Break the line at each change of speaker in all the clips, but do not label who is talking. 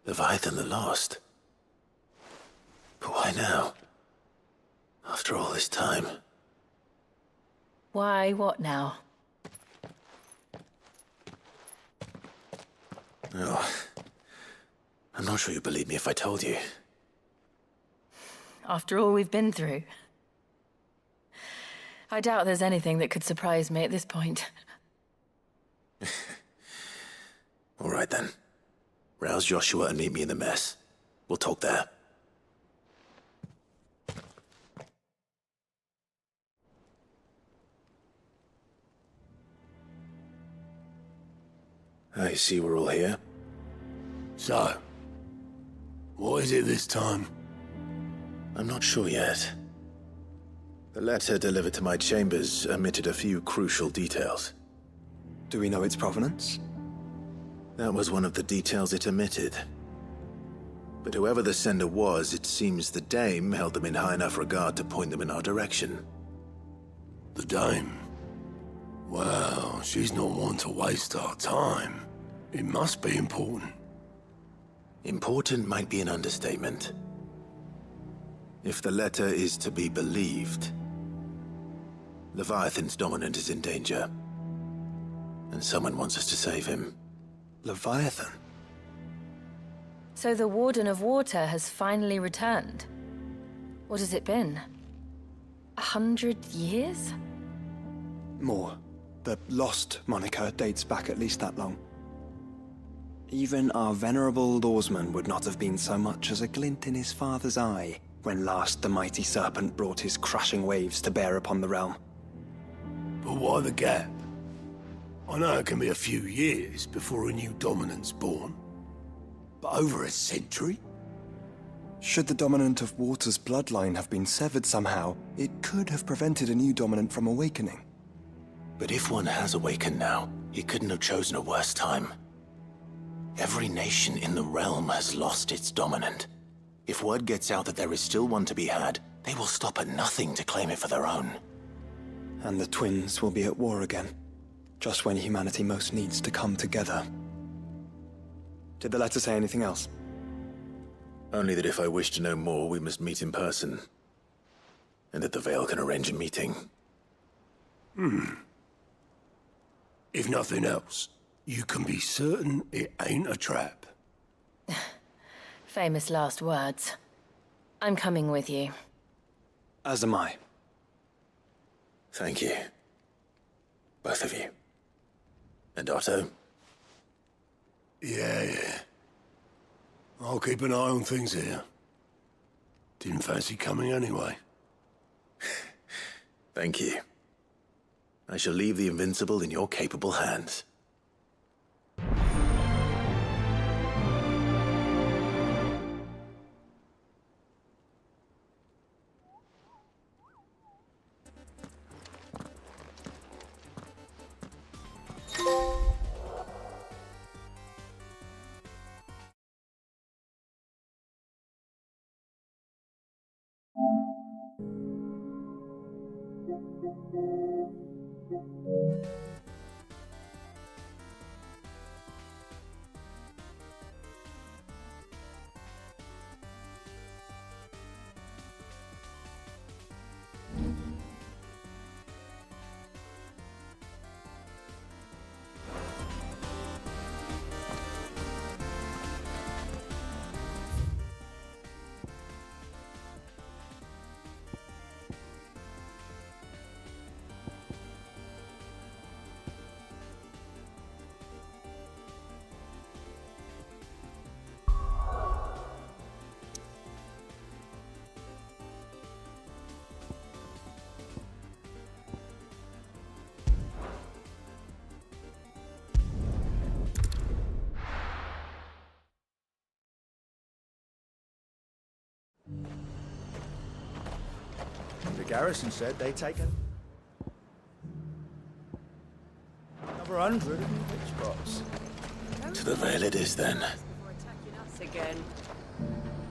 Leviathan the Lost. But why now? After all this time.
Why, what now?
Oh, I'm not sure you'd believe me if I told you.
After all we've been through. I doubt there's anything that could surprise me at this point.
All right then. Rouse Joshua and meet me in the mess. We'll talk there. I see we're all here.
So, what is it this time?
I'm not sure yet. The letter delivered to my chambers omitted a few crucial details.
Do we know its provenance?
That was one of the details it omitted. But whoever the sender was, it seems the Dame held them in high enough regard to point them in our direction.
The Dame? Well, she's not one to waste our time. It must be important.
Important might be an understatement. If the letter is to be believed, Leviathan's dominant is in danger. And someone wants us to save him.
Leviathan?
So the Warden of Water has finally returned. What has it been? 100 years?
More. The Lost moniker dates back at least that long. Even our venerable lawsman would not have been so much as a glint in his father's eye when last the mighty serpent brought his crushing waves to bear upon the realm.
But why the gap? I know it can be a few years before a new dominant's born. But over a century?
Should the dominant of Water's bloodline have been severed somehow, it could have prevented a new dominant from awakening.
But if one has awakened now, he couldn't have chosen a worse time. Every nation in the realm has lost its dominant. If word gets out that there is still one to be had, they will stop at nothing to claim it for their own.
And the twins will be at war again, just when humanity most needs to come together. Did the letter say anything else?
Only that if I wish to know more, we must meet in person. And that the Veil can arrange a meeting.
If nothing else, you can be certain it ain't a trap.
Famous last words. I'm coming with you.
As am I.
Thank you. Both of you. And Otto?
Yeah. I'll keep an eye on things here. Didn't fancy coming anyway.
Thank you. I shall leave the Invincible in your capable hands.
The garrison said they'd taken another 100 witch spots.
To the Vale it is, then.
Before attacking us again.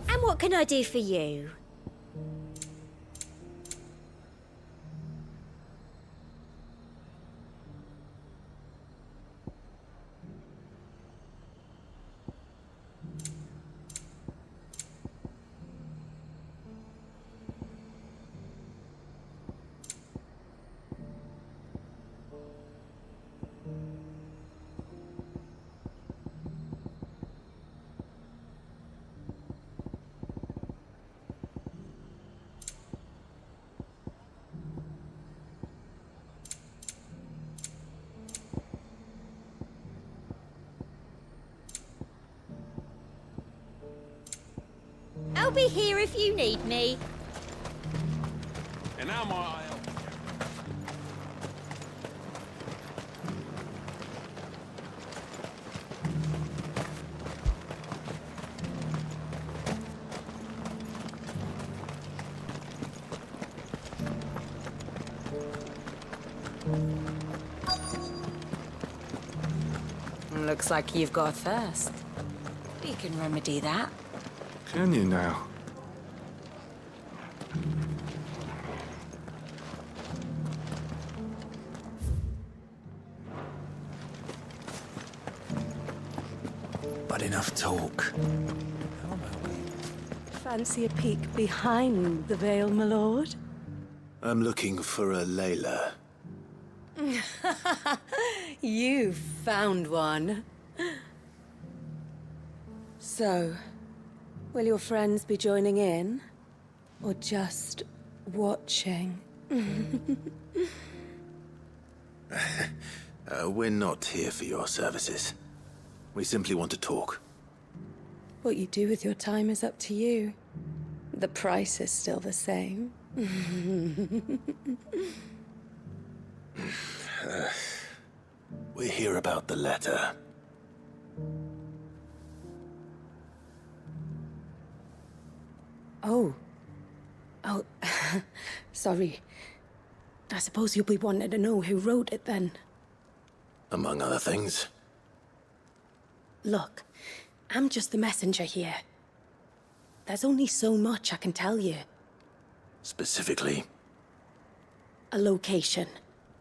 And what can I do for you? I'll be here if you need me.
And now my
Looks like you've got a thirst. We can remedy that.
Can you now?
But enough talk.
Fancy a peek behind the veil, my lord?
I'm looking for a Layla.
You found one. So, will your friends be joining in? Or just watching?
We're not here for your services. We simply want to talk.
What you do with your time is up to you. The price is still the same.
We're here about the letter.
Oh, sorry. I suppose you'll be wanting to know who wrote it then.
Among other things.
Look, I'm just the messenger here. There's only so much I can tell you.
Specifically.
A location,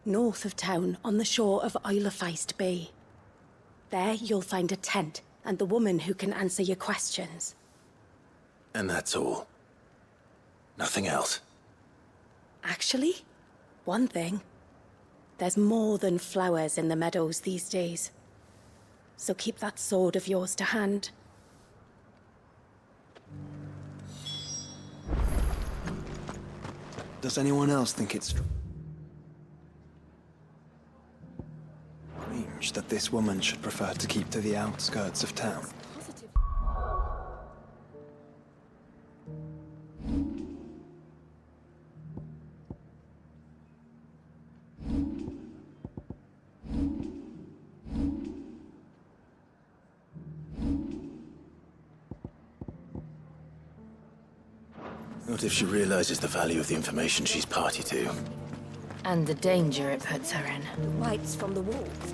north of town, on the shore of Isle of Feist Bay. There you'll find a tent and the woman who can answer your questions.
And that's all. Nothing else.
Actually, one thing. There's more than flowers in the meadows these days. So keep that sword of yours to hand.
Does anyone else think it's strange that this woman should prefer to keep to the outskirts of town?
What if she realizes the value of the information she's party to?
And the danger it puts her in.
Lights from the walls.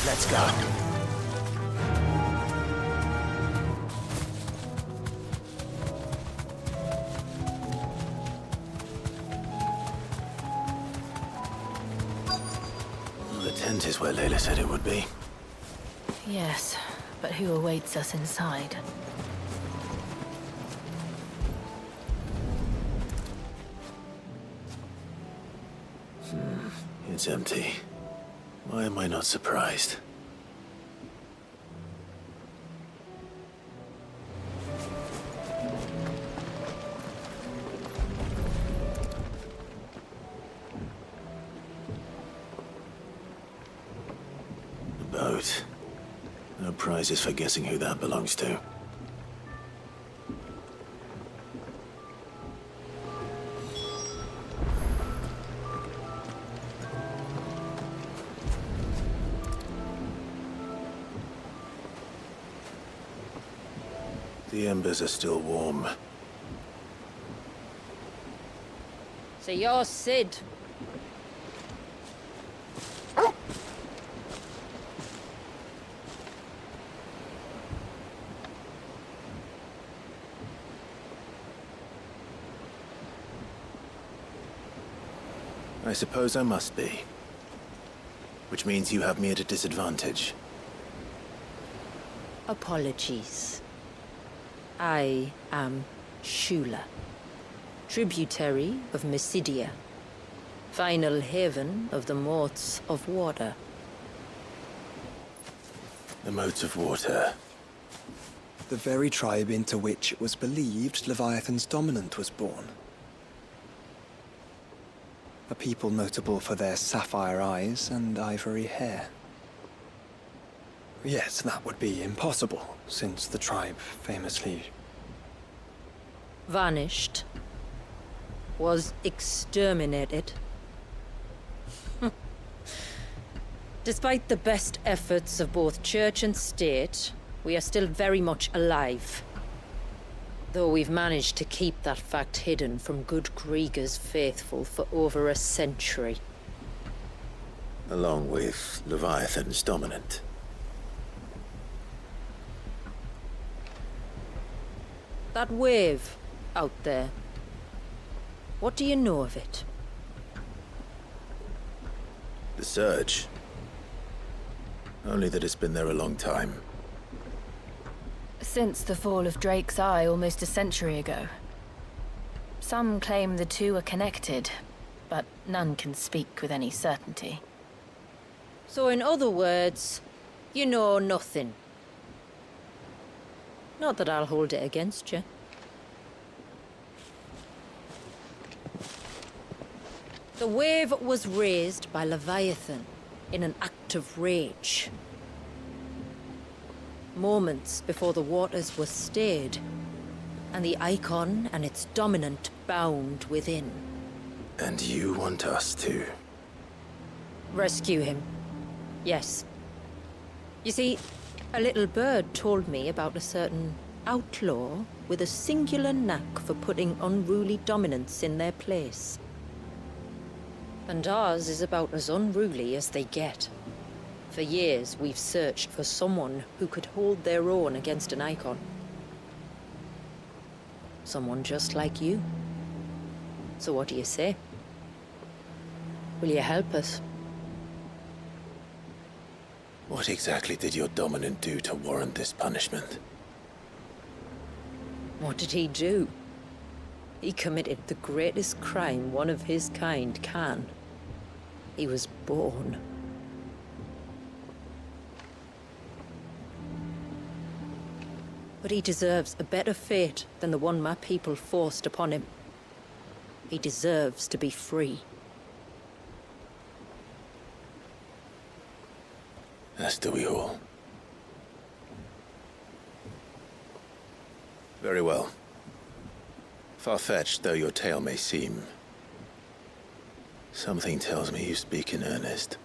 Let's go. The tent is where Layla said it would be.
Yes, but who awaits us inside?
It's empty. Why am I not surprised? The boat. No prizes for guessing who that belongs to. The embers are still warm.
So you're Sid.
I suppose I must be. Which means you have me at a disadvantage.
Apologies. I am Shula, tributary of Mysidia, final haven of the Moats of Water.
The Moats of Water.
The very tribe into which it was believed Leviathan's dominant was born. A people notable for their sapphire eyes and ivory hair. Yes, that would be impossible, since the tribe famously
Vanished. Was exterminated. Despite the best efforts of both church and state, we are still very much alive. Though we've managed to keep that fact hidden from good Krieger's faithful for over a century.
Along with Leviathan's dominant.
That wave out there. What do you know of it?
The Surge. Only that it's been there a long time.
Since the fall of Drake's Eye almost a century ago. Some claim the two are connected, but none can speak with any certainty.
So in other words, you know nothing. Not that I'll hold it against you. The wave was raised by Leviathan in an act of rage. Moments before the waters were stayed, and the icon and its dominant bound within.
And you want us to?
Rescue him. Yes. You see, a little bird told me about a certain outlaw with a singular knack for putting unruly dominants in their place. And ours is about as unruly as they get. For years, we've searched for someone who could hold their own against an icon. Someone just like you. So what do you say? Will you help us?
What exactly did your dominant do to warrant this punishment?
What did he do? He committed the greatest crime one of his kind can. He was born. But he deserves a better fate than the one my people forced upon him. He deserves to be free.
As do we all. Very well. Far-fetched though your tale may seem, something tells me you speak in earnest.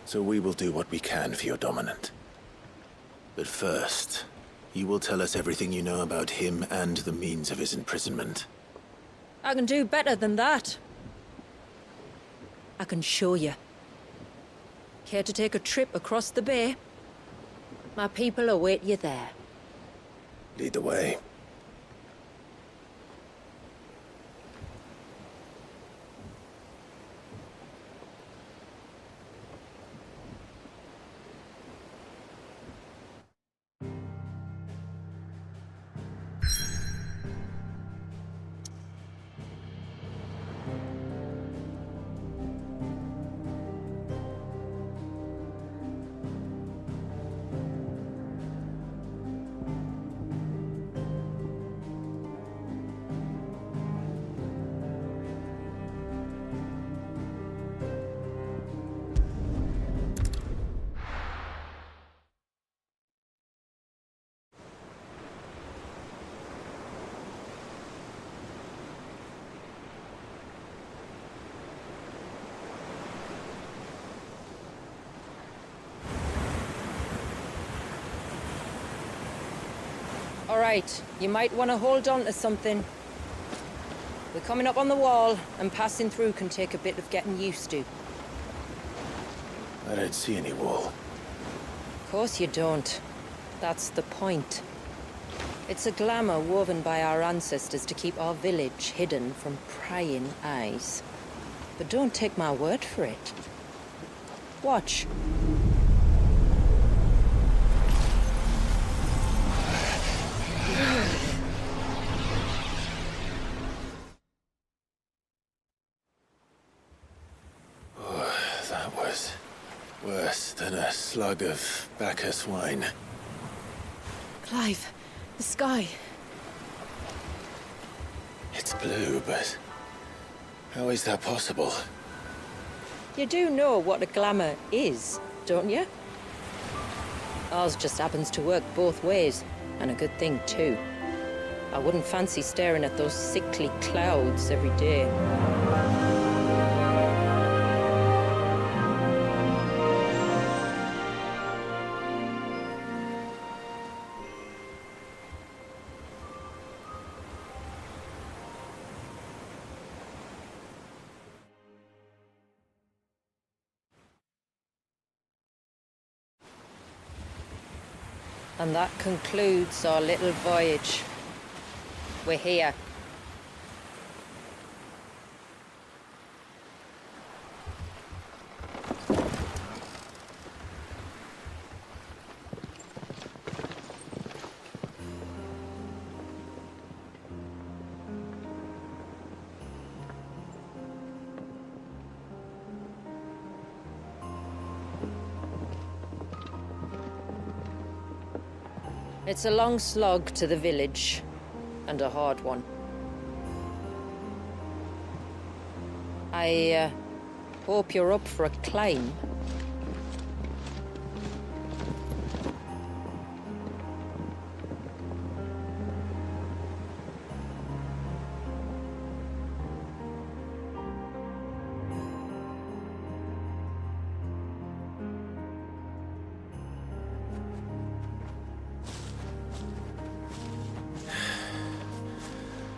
So we will do what we can for your dominant. But first, you will tell us everything you know about him and the means of his imprisonment.
I can do better than that. I can show you. Care to take a trip across the bay? My people await you there.
Lead the way.
All right, you might want to hold on to something. We're coming up on the wall, and passing through can take a bit of getting used to.
I don't see any wall.
Of course you don't. That's the point. It's a glamour woven by our ancestors to keep our village hidden from prying eyes. But don't take my word for it. Watch.
That was worse than a slug of Bacchus wine.
Clive, the sky.
It's blue, but how is that possible?
You do know what a glamour is, don't you? Ours just happens to work both ways, and a good thing too. I wouldn't fancy staring at those sickly clouds every day. And that concludes our little voyage. We're here. It's a long slog to the village, and a hard one. I hope you're up for a climb.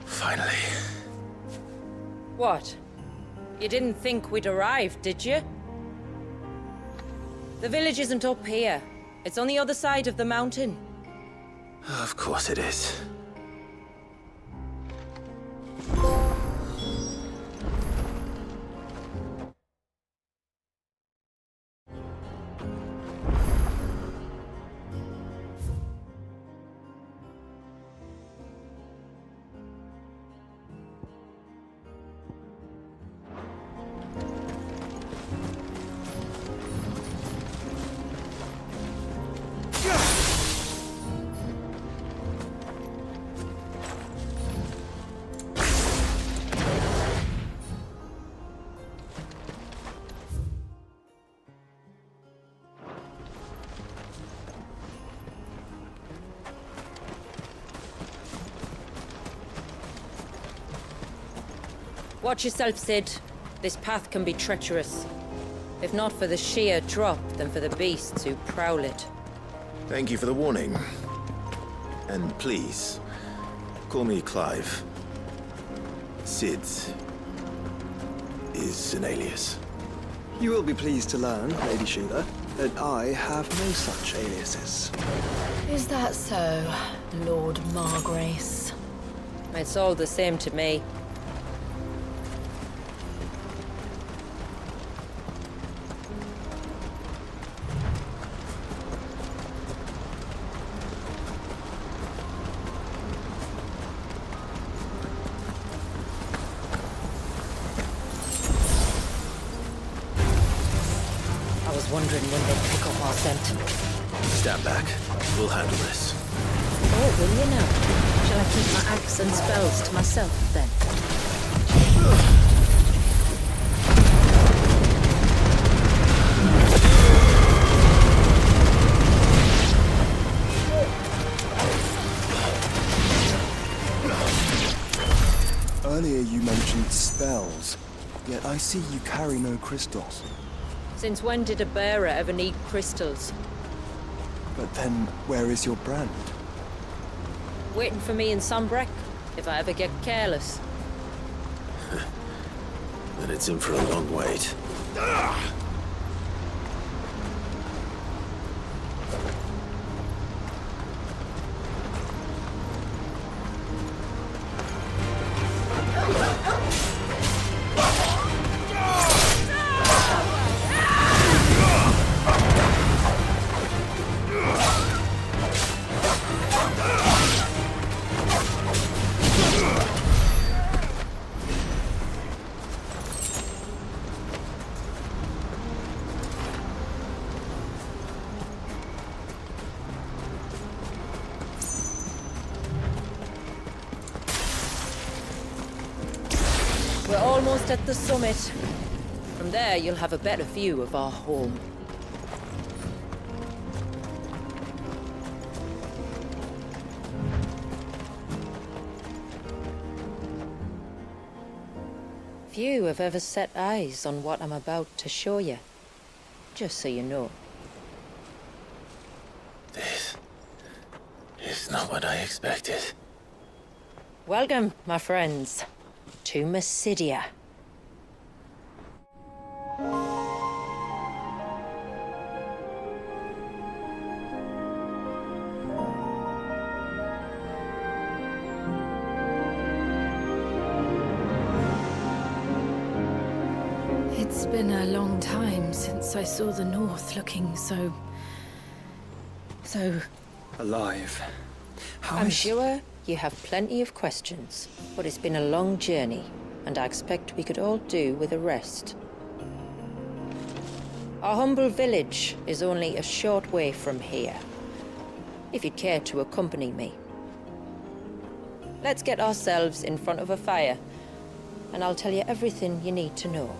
Finally.
What? You didn't think we'd arrived, did you? The village isn't up here. It's on the other side of the mountain.
Of course it is.
Watch yourself, Sid. This path can be treacherous. If not for the sheer drop, then for the beasts who prowl it.
Thank you for the warning. And please, call me Clive. Sid is an alias.
You will be pleased to learn, Lady Shula, that I have no such aliases.
Is that so, Lord Margrace?
It's all the same to me.
Wondering when they'd pick up our scent.
Stand back. We'll handle this.
Oh, will you now? Shall I keep my axe and spells to myself, then?
Earlier you mentioned spells, yet I see you carry no crystals.
Since when did a bearer ever need crystals?
But then, where is your brand?
Waiting for me in Sombrek, if I ever get careless.
Then it's in for a long wait.
We're almost at the summit. From there, you'll have a better view of our home. Few have ever set eyes on what I'm about to show you. Just so you know.
This is not what I expected.
Welcome, my friends, to Mysidia.
It's been a long time since I saw the North looking so...
Alive.
I'm sure you have plenty of questions, but it's been a long journey, and I expect we could all do with a rest. Our humble village is only a short way from here, if you'd care to accompany me. Let's get ourselves in front of a fire, and I'll tell you everything you need to know.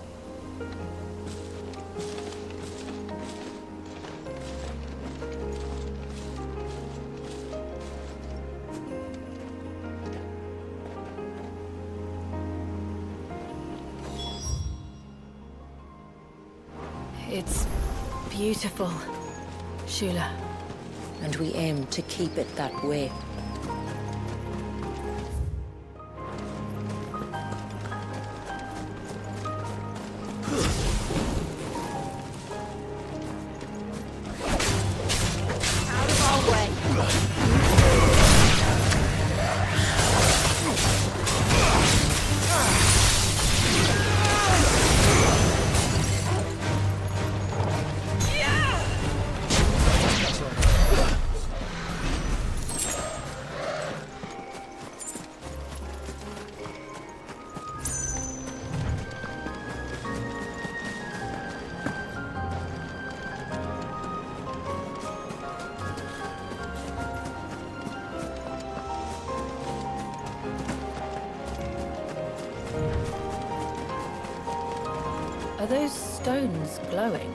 It's beautiful, Shula.
And we aim to keep it that way.
Are those stones glowing?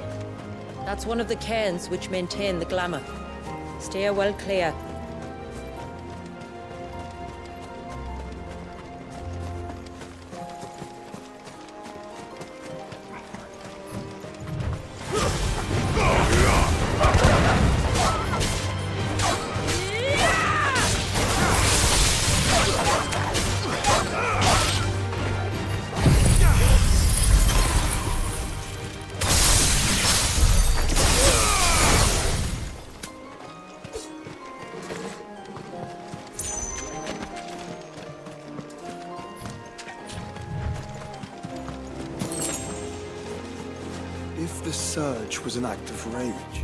That's one of the cairns which maintain the glamour. Steer well clear.
If the surge was an act of rage,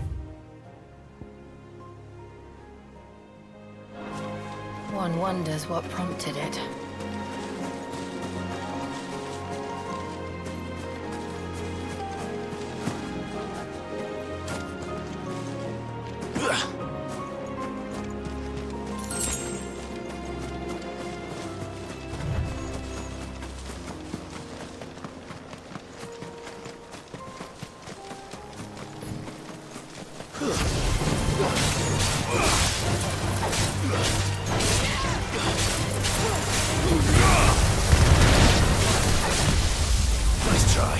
One wonders what prompted it.
Nice try.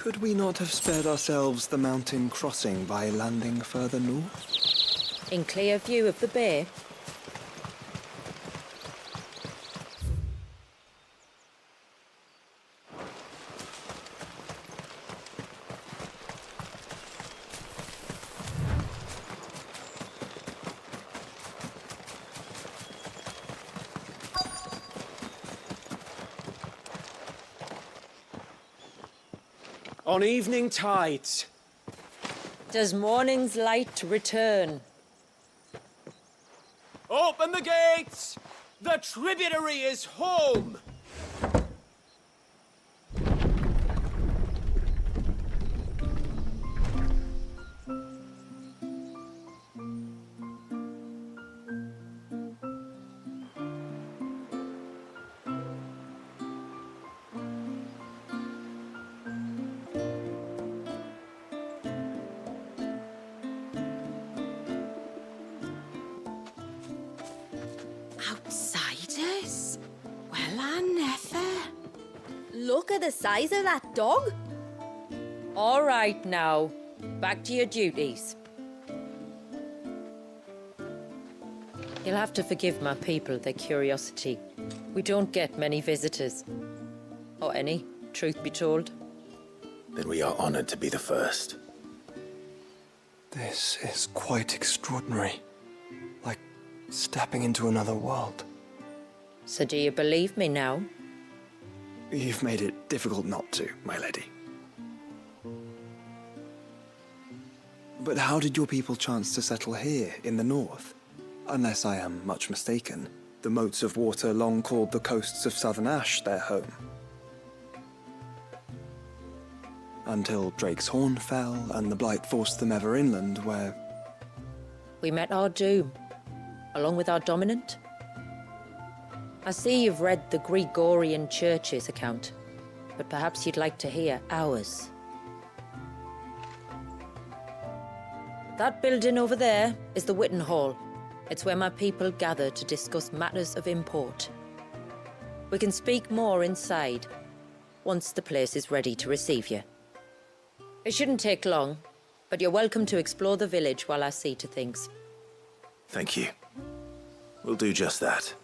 could we not have spared ourselves the mountain crossing by landing further north?
In clear view of the bay?
On evening tides.
Does morning's light return?
Open the gates! The tributary is home!
Outsiders? Well, I never. Look at the size of that dog.
All right now, back to your duties. You'll have to forgive my people their curiosity. We don't get many visitors. Or any, truth be told.
Then we are honored to be the first.
This is quite extraordinary. Like stepping into another world.
So do you believe me now?
You've made it difficult not to, my lady. But how did your people chance to settle here in the north? Unless I am much mistaken, the moats of water long called the coasts of southern Ash their home. Until Drake's Horn fell and the Blight forced them ever inland, where...
We met our doom, along with our dominant. I see you've read the Gregorian Church's account, but perhaps you'd like to hear ours. That building over there is the Witten Hall. It's where my people gather to discuss matters of import. We can speak more inside, once the place is ready to receive you. It shouldn't take long, but you're welcome to explore the village while I see to things.
Thank you. We'll do just that.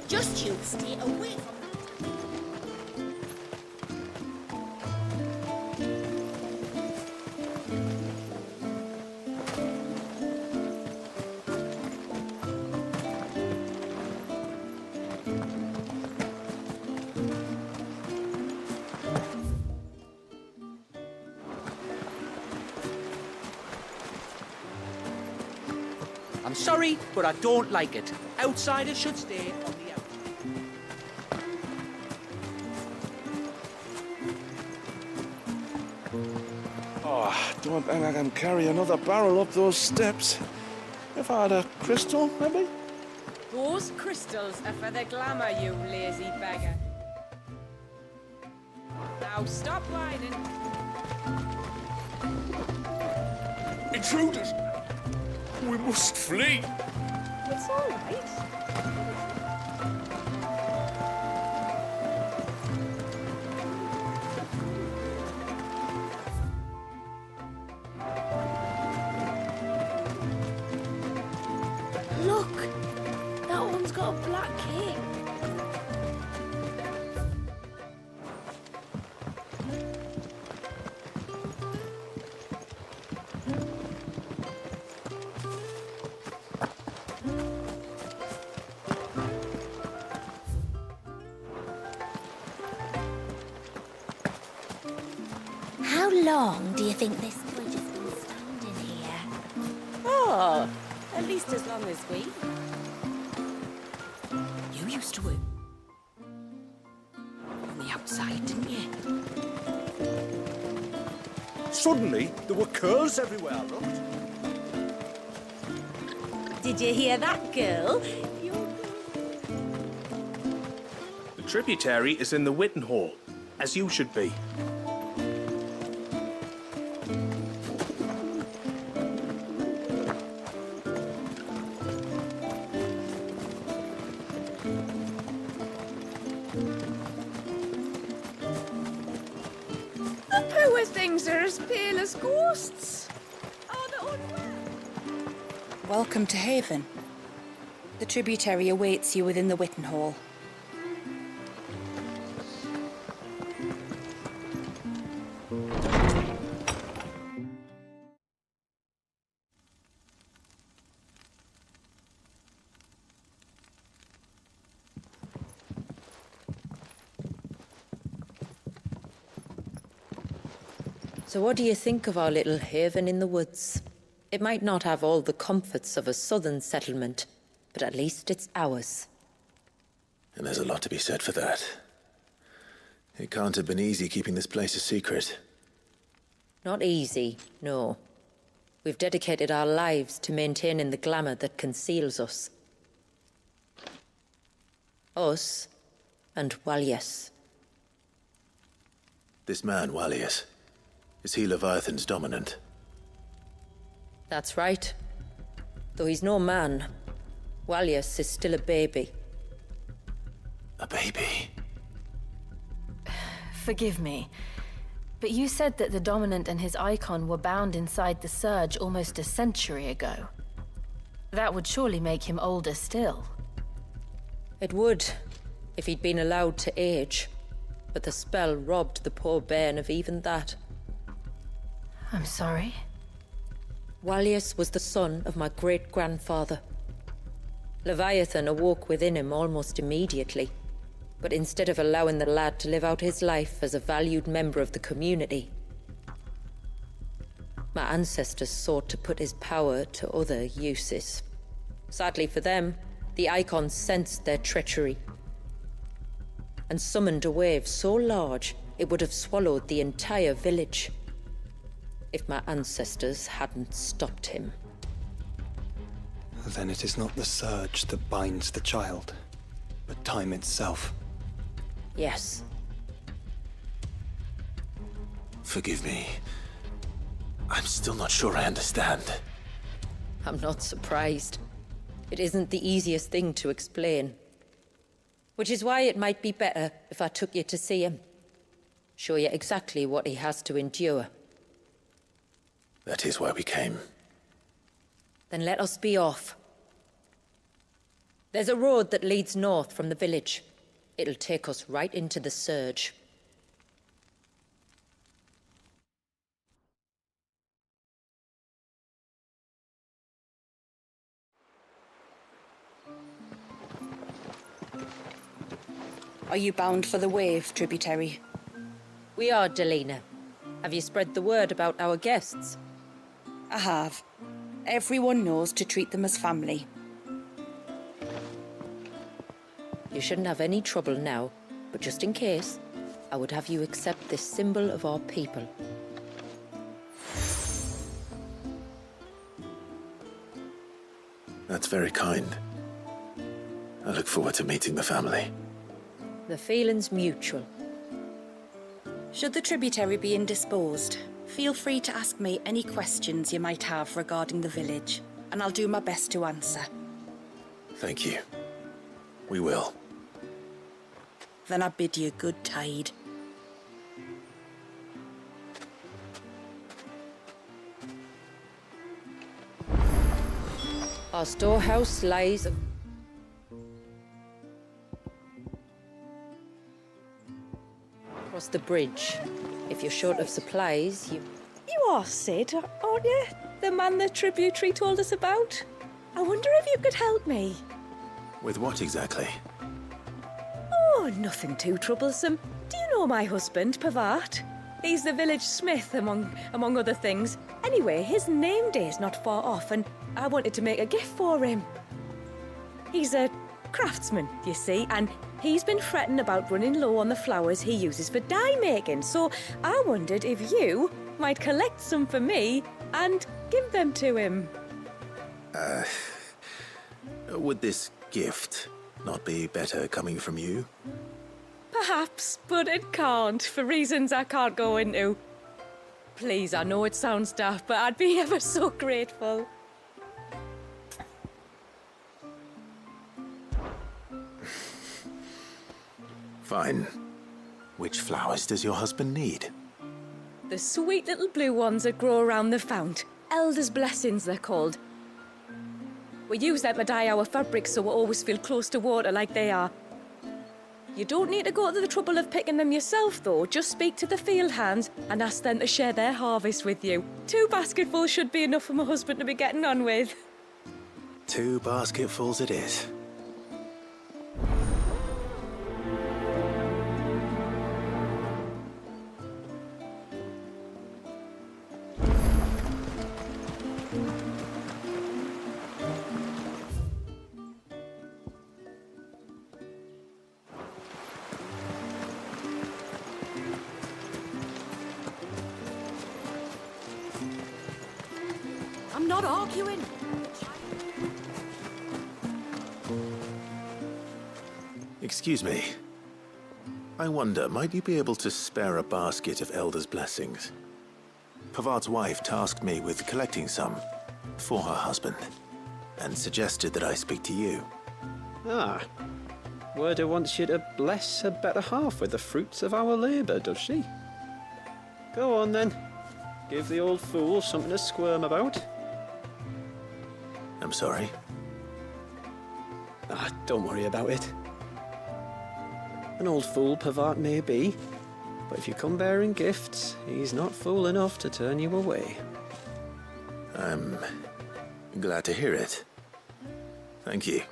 Just you stay away from
I'm sorry, but I don't like it. Outsiders should stay on the outside.
Oh, don't think I can carry another barrel up those steps. If I had a crystal, maybe?
Those crystals are for the glamour, you lazy beggar. Now stop whining.
Intruders! We must flee!
It's all right.
Look! That one's got a black cape.
How long do you think this bridge has been standing here?
Oh, at least as long as we.
You used to work on the outside, didn't you?
Suddenly, there were curls everywhere I looked.
Did you hear that, girl?
The tributary is in the Witten Hall, as you should be.
The poor things are as pale as ghosts. Oh, the unwell.
Welcome to Haven. The tributary awaits you within the Witten Hall.
So what do you think of our little haven in the woods? It might not have all the comforts of a southern settlement, but at least it's ours.
And there's a lot to be said for that. It can't have been easy keeping this place a secret.
Not easy, no. We've dedicated our lives to maintaining the glamour that conceals us. Us and Walyas.
This man, Walyas, is he Leviathan's dominant?
That's right. Though he's no man, Walyas is still a baby.
A baby?
Forgive me, but you said that the Dominant and his icon were bound inside the Surge almost a century ago. That would surely make him older still.
It would, if he'd been allowed to age. But the spell robbed the poor bairn of even that.
I'm sorry?
Walyas was the son of my great-grandfather. Leviathan awoke within him almost immediately. But instead of allowing the lad to live out his life as a valued member of the community, my ancestors sought to put his power to other uses. Sadly for them, the icons sensed their treachery and summoned a wave so large it would have swallowed the entire village if my ancestors hadn't stopped him.
Then it is not the surge that binds the child, but time itself.
Yes.
Forgive me. I'm still not sure I understand.
I'm not surprised. It isn't the easiest thing to explain. Which is why it might be better if I took you to see him. Show you exactly what he has to endure.
That is why we came.
Then let us be off. There's a road that leads north from the village. It'll take us right into the Surge.
Are you bound for the Wave, tributary?
We are, Delina. Have you spread the word about our guests?
I have. Everyone knows to treat them as family.
You shouldn't have any trouble now, but just in case, I would have you accept this symbol of our people.
That's very kind. I look forward to meeting the family.
The feeling's mutual.
Should the tributary be indisposed, feel free to ask me any questions you might have regarding the village, and I'll do my best to answer.
Thank you. We will.
Then I bid you good tide.
Our storehouse lies across the bridge. If you're short of supplies, you
are Sid, aren't you? The man the tributary told us about? I wonder if you could help me.
With what exactly?
Oh, nothing too troublesome. Do you know my husband, Pavat? He's the village smith, among other things. Anyway, his name day's not far off, and I wanted to make a gift for him. He's a craftsman, you see, and he's been fretting about running low on the flowers he uses for dye making, so I wondered if you might collect some for me and give them to him.
Would this gift not be better coming from you?
Perhaps, but it can't, for reasons I can't go into. Please, I know it sounds daft, but I'd be ever so grateful.
Fine. Which flowers does your husband need?
The sweet little blue ones that grow around the fount. Elder's blessings, they're called. We use them to dye our fabrics so we always feel close to water like they are. You don't need to go to the trouble of picking them yourself, though. Just speak to the field hands and ask them to share their harvest with you. 2 basketfuls should be enough for my husband to be getting on with.
2 basketfuls it is.
I'm not arguing.
Excuse me. I wonder, might you be able to spare a basket of Elder's blessings? Pavard's wife tasked me with collecting some for her husband, and suggested that I speak to you.
Ah. Werda wants you to bless her better half with the fruits of our labour, does she? Go on then. Give the old fool something to squirm about.
I'm sorry.
Ah, don't worry about it. An old fool Pavard may be, but if you come bearing gifts, he's not fool enough to turn you away.
I'm glad to hear it. Thank you.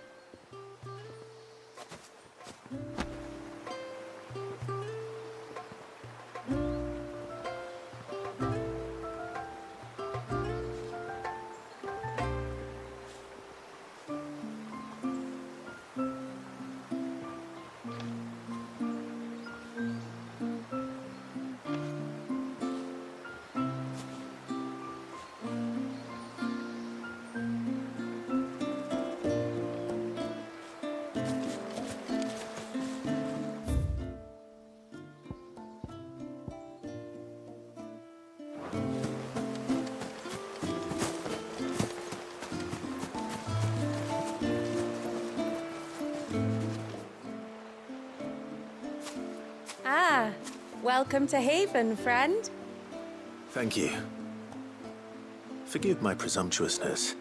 Ah, welcome to Haven, friend.
Thank you. Forgive my presumptuousness,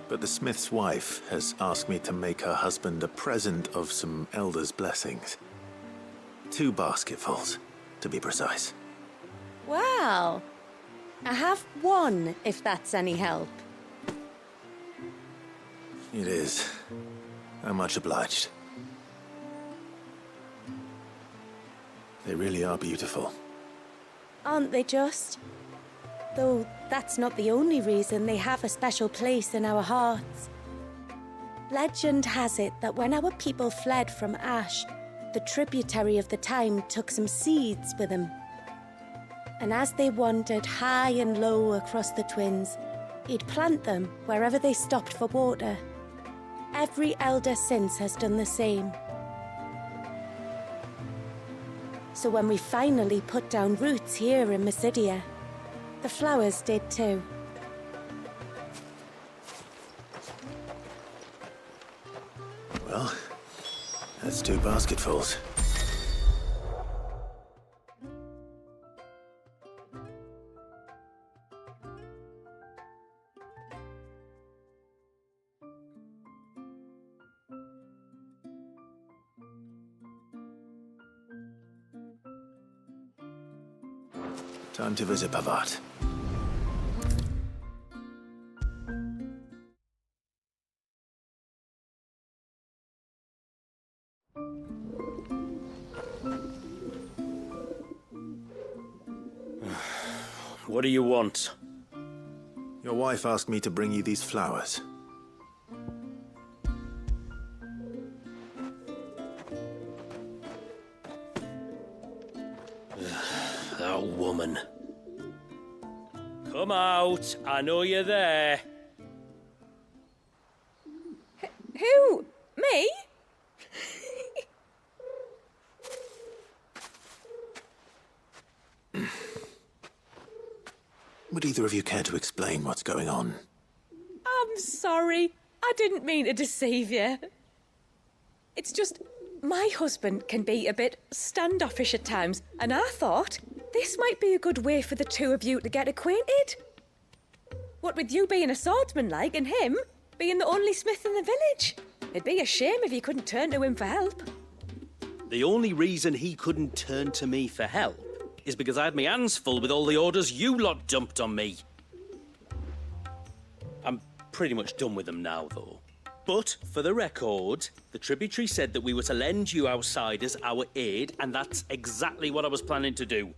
but the smith's wife has asked me to make her husband a present of some Elder's blessings. 2 basketfuls, to be precise.
Well, I have one, if that's any help.
It is. I'm much obliged. They really are beautiful.
Aren't they just? Though that's not the only reason they have a special place in our hearts. Legend has it that when our people fled from Ash, the tributary of the time took some seeds with them. And as they wandered high and low across the Twins, he'd plant them wherever they stopped for water. Every elder since has done the same. So when we finally put down roots here in Mysidia, the flowers did too.
Well, that's 2 basketfuls. Time to visit Pavard.
What do you want?
Your wife asked me to bring you these flowers.
That woman. Come out. I know you're there.
Who? Me?
Would either of you care to explain what's going on?
I'm sorry. I didn't mean to deceive you. It's just, my husband can be a bit standoffish at times, and I thought this might be a good way for the 2 of you to get acquainted. What with you being a swordsman like, and him being the only smith in the village. It'd be a shame if you couldn't turn to him for help.
The only reason he couldn't turn to me for help is because I had my hands full with all the orders you lot dumped on me. I'm pretty much done with them now, though. But, for the record, the tributary said that we were to lend you outsiders our aid, and that's exactly what I was planning to do.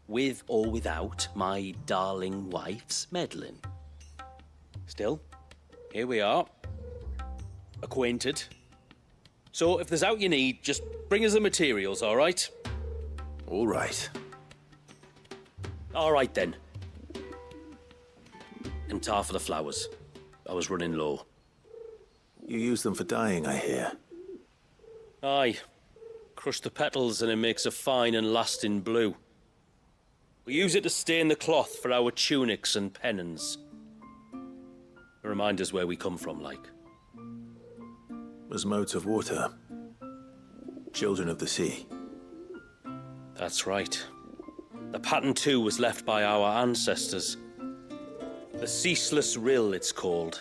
With or without my darling wife's meddling. Still, here we are. Acquainted. So, if there's out you need, just bring us the materials, all right?
All right.
All right, then. And and tar for the flowers. I was running low.
You use them for dyeing, I hear.
Aye. Crush the petals and it makes a fine and lasting blue. We use it to stain the cloth for our tunics and pennons. To remind us where we come from, like.
As modes of water. Children of the sea.
That's right. The pattern too was left by our ancestors. The Ceaseless Rill, it's called.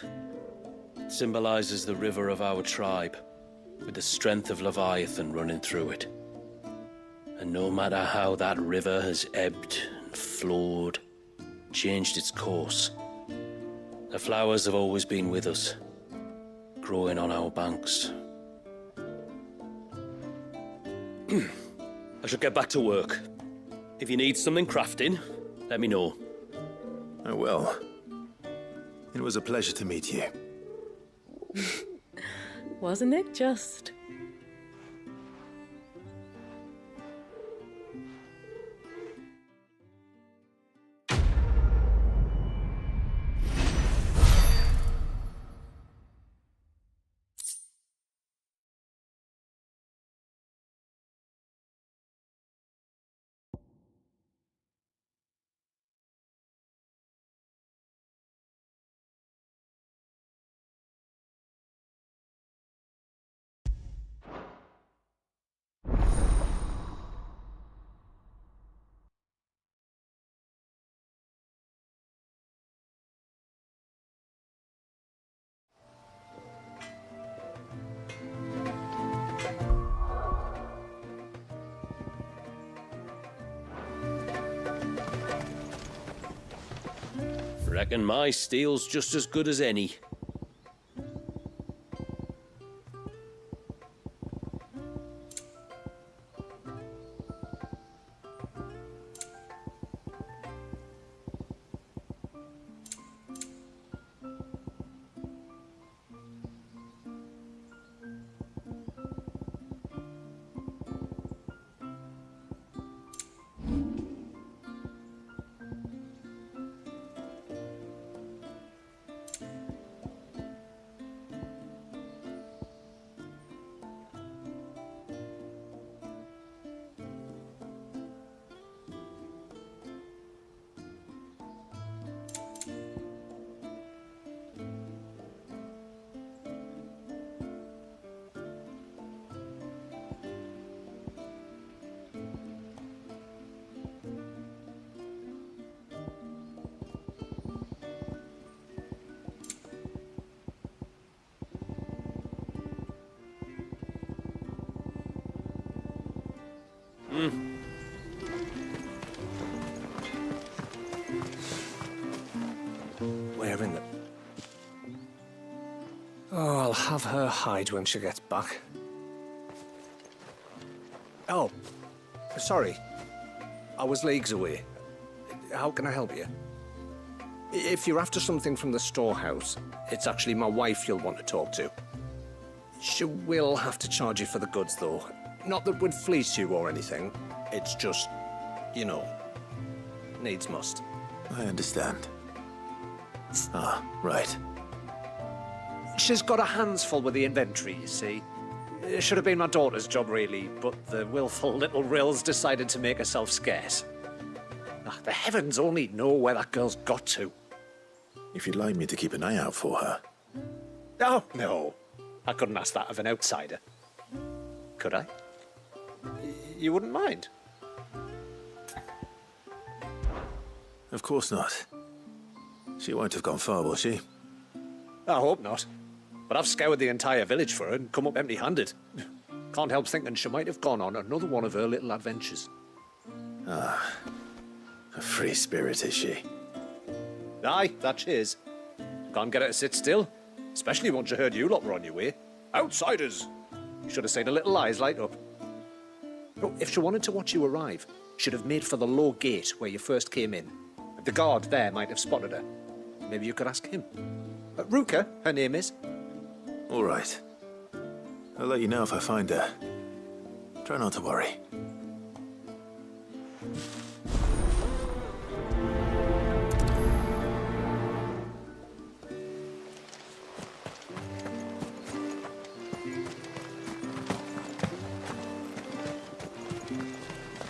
It symbolizes the river of our tribe, with the strength of Leviathan running through it. And no matter how that river has ebbed and flowed, changed its course, the flowers have always been with us, growing on our banks. I should get back to work. If you need something crafting, let me know.
I will. It was a pleasure to meet you.
Wasn't it just?
Reckon my steel's just as good as any.
Where in the... Oh, I'll have her hide when she gets back. Oh, sorry. I was leagues away. How can I help you? If you're after something from the storehouse, it's actually my wife you'll want to talk to. She will have to charge you for the goods, though. Not that we'd fleece you or anything. It's just, you know, needs must.
I understand. Ah, right.
She's got her hands full with the inventory, you see. It should have been my daughter's job, really, but the willful little Rill's decided to make herself scarce. Ah, the heavens only know where that girl's got to.
If you'd like me to keep an eye out for her.
Oh, no. I couldn't ask that of an outsider. Could I? You wouldn't mind?
Of course not. She won't have gone far, will she?
I hope not. But I've scoured the entire village for her and come up empty-handed. Can't help thinking she might have gone on another one of her little adventures.
Ah, a free spirit, is she?
Aye, that she is. Can't get her to sit still. Especially once you heard you lot were on your way. Outsiders! You should have seen her little eyes light up. Oh, if she wanted to watch you arrive, she'd have made for the low gate where you first came in. The guard there might have spotted her. Maybe you could ask him. Ruka, her name is.
All right. I'll let you know if I find her. Try not to worry.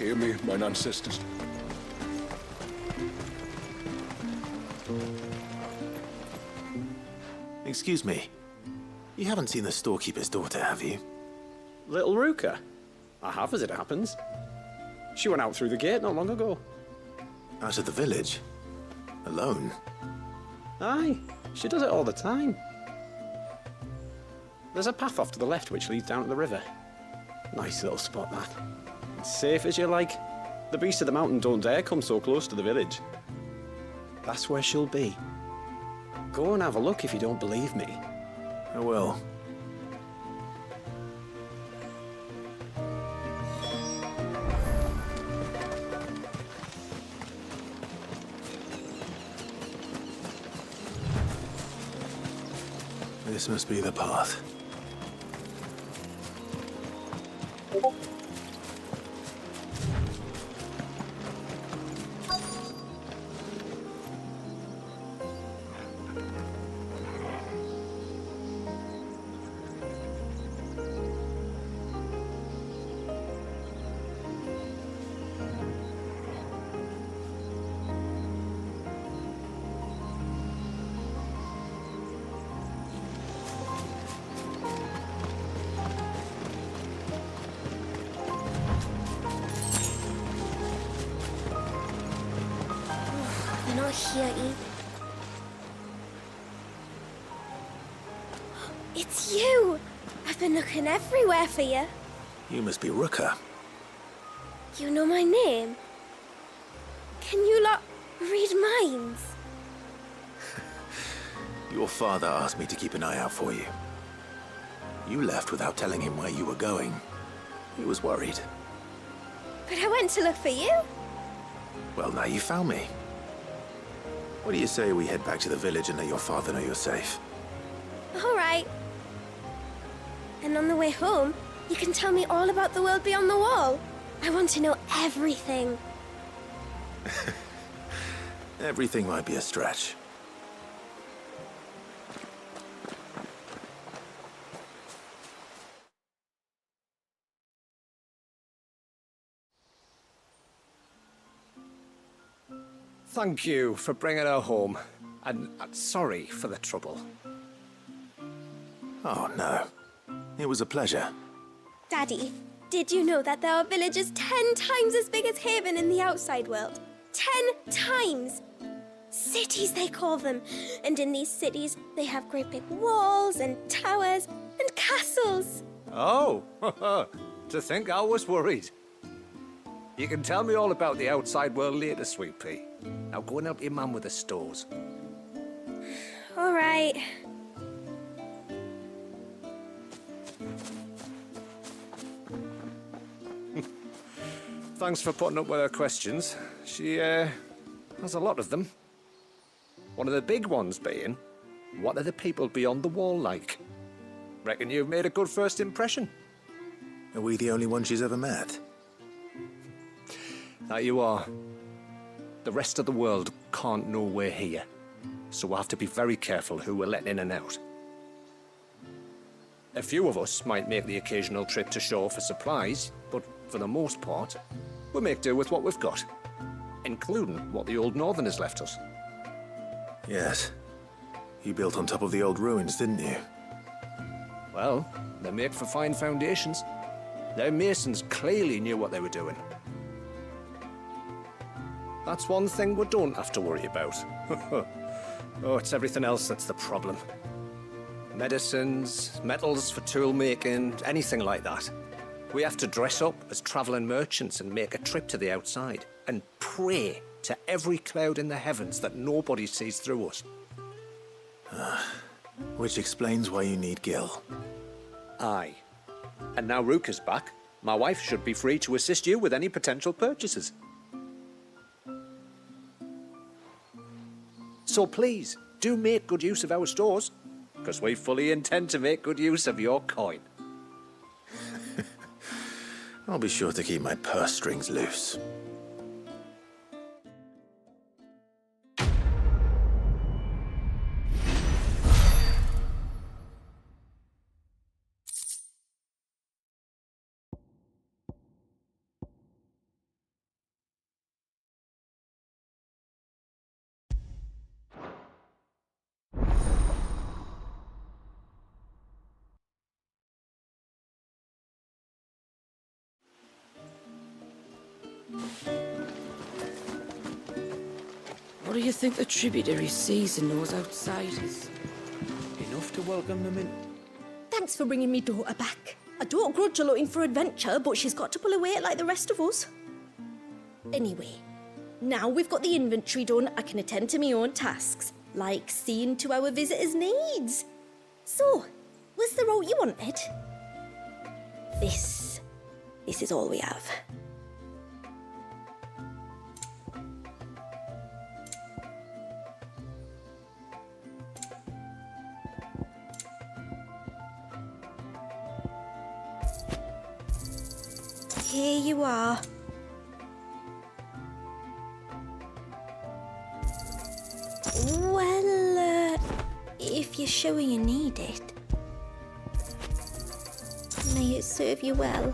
Hear me, mine ancestors.
Excuse me. You haven't seen the storekeeper's daughter, have you?
Little Ruka? I have, as it happens. She went out through the gate not long ago.
Out of the village? Alone?
Aye, she does it all the time. There's a path off to the left which leads down to the river. Nice little spot, that. It's safe as you like. The beasts of the mountain don't dare come so close to the village. That's where she'll be. Go and have a look if you don't believe me.
I will. This must be the path.
They're not here either. It's you! I've been looking everywhere for you.
You must be Ruka.
You know my name? Can you lot read minds?
Your father asked me to keep an eye out for you. You left without telling him where you were going. He was worried.
But I went to look for you.
Well, now you found me. What do you say we head back to the village and let your father know you're safe?
All right. And on the way home, you can tell me all about the world beyond the wall. I want to know everything.
Everything might be a stretch.
Thank you for bringing her home. And sorry for the trouble.
Oh, no. It was a pleasure.
Daddy, did you know that there are villages 10 times as big as Haven in the outside world? 10 times! Cities, they call them. And in these cities, they have great big walls and towers and castles.
Oh, to think I was worried. You can tell me all about the outside world later, Sweet Pea. Now go and help your mum with the stores.
All right.
Thanks for putting up with her questions. She, has a lot of them. One of the big ones being, what are the people beyond the wall like? Reckon you've made a good first impression.
Are we the only one she's ever met?
That you are. The rest of the world can't know we're here, so we'll have to be very careful who we're letting in and out. A few of us might make the occasional trip to shore for supplies, but for the most part, we'll make do with what we've got, including what the old Northerners left us.
Yes. You built on top of the old ruins, didn't you?
Well, they make for fine foundations. Their masons clearly knew what they were doing. That's one thing we don't have to worry about. Oh, it's everything else that's the problem. Medicines, metals for tool making, anything like that. We have to dress up as travelling merchants and make a trip to the outside and pray to every cloud in the heavens that nobody sees through us.
Which explains why you need Gil.
Aye. And now Ruka's back, my wife should be free to assist you with any potential purchases. So please, do make good use of our stores, because we fully intend to make good use of your coin.
I'll be sure to keep my purse strings loose.
What do you think the tributary sees in those outsiders?
Enough to welcome them in.
Thanks for bringing me daughter back. I don't grudge her looking for adventure, but she's got to pull her weight like the rest of us. Anyway, now we've got the inventory done, I can attend to my own tasks, like seeing to our visitors' needs. So, was the route you wanted? This is all we have. Here you are. Well, if you're sure you need it, may it serve you well.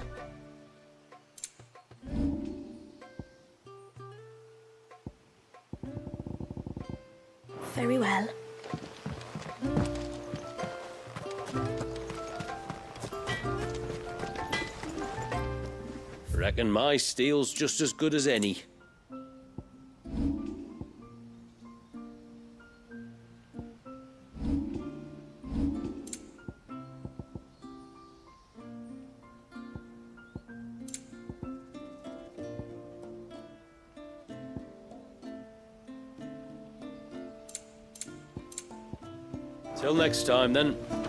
Very well.
Reckon my steel's just as good as any. Till next time, then.